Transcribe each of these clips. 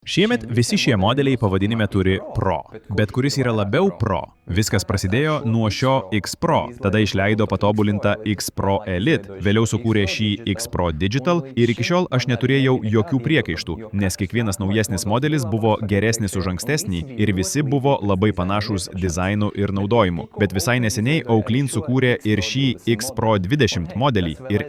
Šiemet visi šie modeliai pavadinime turi Pro, bet kuris yra labiau Pro. Viskas prasidėjo nuo šio X Pro, tada išleido patobulintą X Pro Elite, vėliau sukūrė šį X Pro Digital ir iki šiol aš neturėjau jokių priekaištų, nes kiekvienas naujesnis modelis buvo geresnis už ankstesnį ir visi buvo labai panašūs dizainu ir naudojimu. Bet visai neseniai Oakley sukūrė ir šį X Pro 20 modelį ir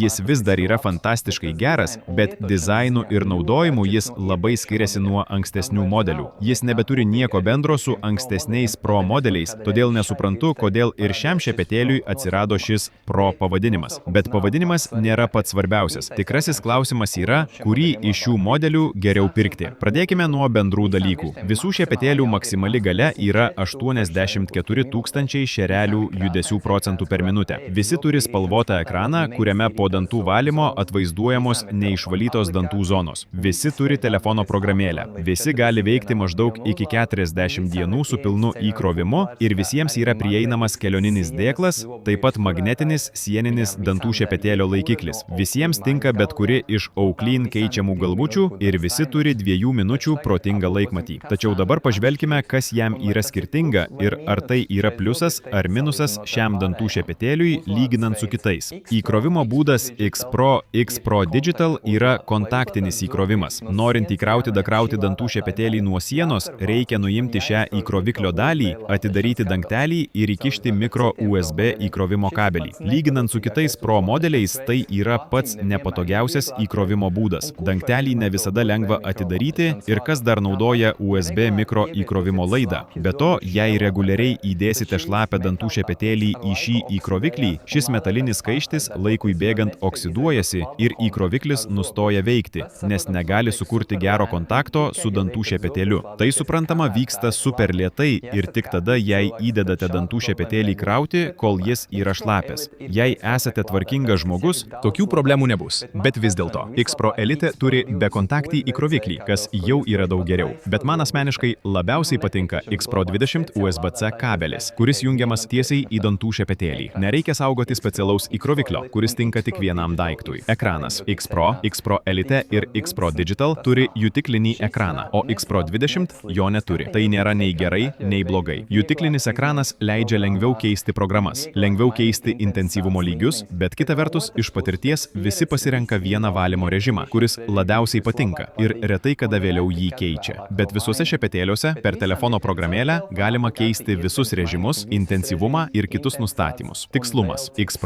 jis vis dar yra fantastiškai geras, bet dizainu ir naudojimu jis labai skiriasi nuo ankstesnių modelių. Jis nebeturi nieko bendro su ankstesniais Pro modeliais, todėl nesuprantu, kodėl ir šiam šepetėliui atsirado šis Pro pavadinimas. Bet pavadinimas nėra pats svarbiausias. Tikrasis klausimas yra, kurį iš šių modelių geriau pirkti. Pradėkime nuo bendrų dalykų. Visų šepetėlių maksimali galia yra 84 000 šerelių judesių procentų per minutę. Visi turi spalvotą ekraną, kuriame po dantų valymo atvaizduojamos neišvalytos dantų zonos. Visi turi telefono programėlę. Visi gali veikti maždaug iki 40 dienų su pilnu įkrovimu ir visiems yra prieinamas kelioninis dėklas, taip pat magnetinis sieninis dantų šepetėlio laikiklis. Visiems tinka bet kuri iš Oakley keičiamų galvučių ir visi turi 2 minučių protingą laikmatį. Tačiau dabar pažvelkime, kas jam yra skirtinga ir ar tai yra pliusas ar minusas šiam dantų šepetėliui lyginant su kitais. Įkrovimo būdas X Pro Digital yra kontaktinis įkrovimas. Norint įkrauti dantų šepetėlį nuo sienos, reikia nuimti šią įkroviklio dalį, atidaryti dangtelį ir įkišti mikro USB įkrovimo kabelį. Lyginant su kitais Pro modeliais, tai yra pats nepatogiausias įkrovimo būdas. Dangtelį ne visada lengva atidaryti ir kas dar naudoja USB mikro įkrovimo laidą. Be to, jei reguliariai įdėsite šlapią dantų šepetėlį į šį įkroviklį, šis metalinis kaištis laikui bėgant oksiduojasi ir įkroviklis nustoja veikti, nes negali sukurti gero kontakto su dantų šepetėliu. Tai suprantama vyksta super lėtai ir tik tada, jei įdedate dantų šepetėlį krauti, kol jis yra šlapias. Jei esate tvarkingas žmogus, tokių problemų nebus. Bet vis dėlto, X Pro Elite turi bekontaktį įkroviklį, kas jau yra daug geriau. Bet man asmeniškai labiausiai patinka X Pro 20 USB-C kabelis, kuris jungiamas tiesiai į dantų šepetėlį. Nereikia saugoti specialaus įkroviklio, kuris tinka tik vienam daiktui. Ekranas X Pro Elite ir X Pro Digital turi jutiklinį ekraną, o X Pro 20 jo neturi. Tai nėra nei gerai, nei blogai. Jutiklinis ekranas leidžia lengviau keisti programas, lengviau keisti intensyvumo lygius, bet kita vertus, iš patirties visi pasirenka vieną valymo režimą, kuris labiausiai patinka ir retai kada vėliau jį keičia. Bet visuose šepetėliuose per telefono programėlę galima keisti visus režimus, intensyvumą ir kitus nustatymus. Tikslumas. X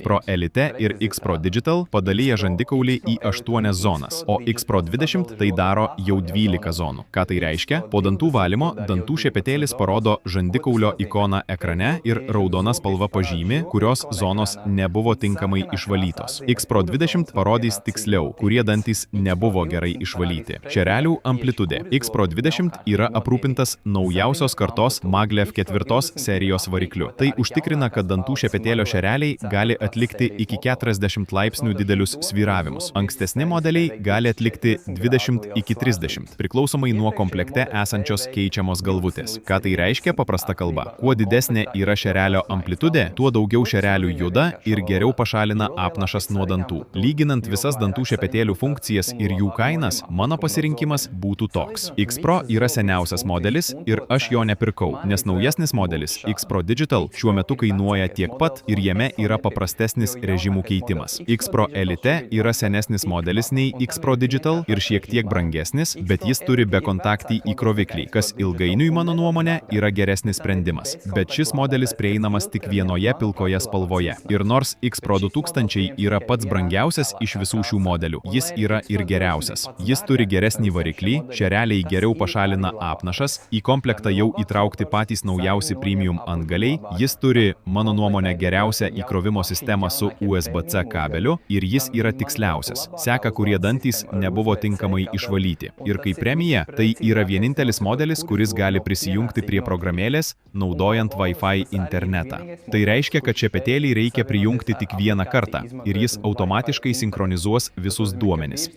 Pro Elite ir X Pro Digital padalyja žandikaulį į 8 zonas, o X Pro 20 tai daro jau 12 zonų. Ką tai reiškia? Po dantų valymo dantų šepetėlis parodo žandikaulio ikoną ekrane ir raudona spalva pažymi, kurios zonos nebuvo tinkamai išvalytos. X Pro 20 parodys tiksliau, kurie dantys nebuvo gerai išvalyti. Šerelių amplitudė. X Pro 20 yra aprūpintas naujausios kartos Maglev 4 serijos varikliu. Tai užtikrina, kad dantų šepetėlio šereliai gali atlikti iki 40 laipsnių didelius svyravimus. Ankstesni modeliai gali atlikti 20 iki 30, priklausomai nuo komplekte esančios keičiamos galvutės. Ką tai reiškia paprasta kalba? Kuo didesnė yra šerelio amplitudė, tuo daugiau šerelių juda ir geriau pašalina apnašas nuo dantų. Lyginant visas dantų šepetėlių funkcijas ir jų kainas, mano pasirinkimas būtų toks. X Pro yra seniausias modelis ir aš jo nepirkau, nes naujesnis modelis X Pro Digital šiuo metu kainuoja tiek pat ir jame yra paprastesnis režimų keitimas. X Pro Elite yra senesnis modelis nei X Pro Digital ir šiek tiek brangesnis, bet jis turi bekontaktį įkroviklį, kas ilgainiui, mano nuomonė, yra geresnis sprendimas. Bet šis modelis prieinamas tik vienoje pilkoje spalvoje. Ir nors X Pro 2000 yra pats brangiausias iš visų šių modelių, jis yra ir geriausias. Jis turi geresnį variklį, šereliai geriau pašalina apnašas, į komplektą jau įtraukti patys naujausi premium antgaliai, jis turi, mano nuomonė, geriausią įkrovimo sistemą su USB-C kabeliu ir jis yra tiksliausias. Seka, kurie dantys nebuvo tinkamai išvalyti. Ir kaip premija, tai yra vienintelis modelis, kuris gali prisijungti prie programėlės, naudojant Wi-Fi internetą. Tai reiškia, kad šepetėlį reikia prijungti tik vieną kartą ir jis automatiškai sinchronizuos visus duomenis.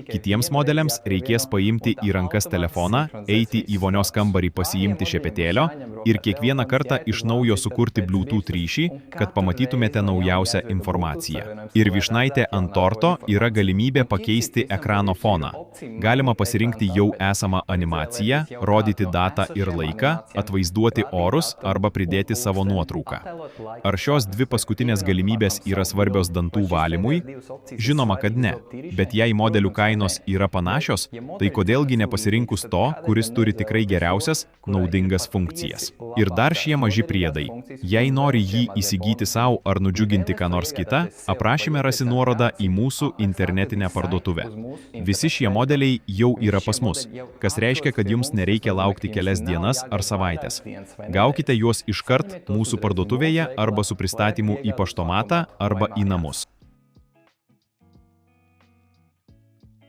Kitiems modeliams reikės paimti į rankas telefoną, eiti į vonios kambarį pasiimti šepetėlio ir kiekvieną kartą iš naujo sukurti Bluetooth ryšį, kad pamatytumėte naujausią informaciją. Ir vyšnaitė ant torto yra galimybė pakeisti ekrano foną. Galima pasirinkti jau esamą animaciją, rodyti datą ir laiką, atvaizduoti orus arba pridėti savo nuotrauką. Ar šios dvi paskutinės galimybės yra svarbios dantų valymui? Žinoma, kad ne. Bet jei modelių kainos yra panašios, tai kodėlgi nepasirinkus to, kuris turi tikrai geriausias, naudingas funkcijas. Ir dar šie maži priedai. Jei nori jį įsigyti savo ar nudžiuginti ką nors kitą, aprašyme rasi nuorodą į mūsų internetinę parduotuvę. Visi šie modeliai jau yra pas mus, kas reiškia, kad jums nereikia laukti kelias dienas ar savaitės. Gaukite juos iškart mūsų parduotuvėje arba su pristatymu į paštomatą arba į namus.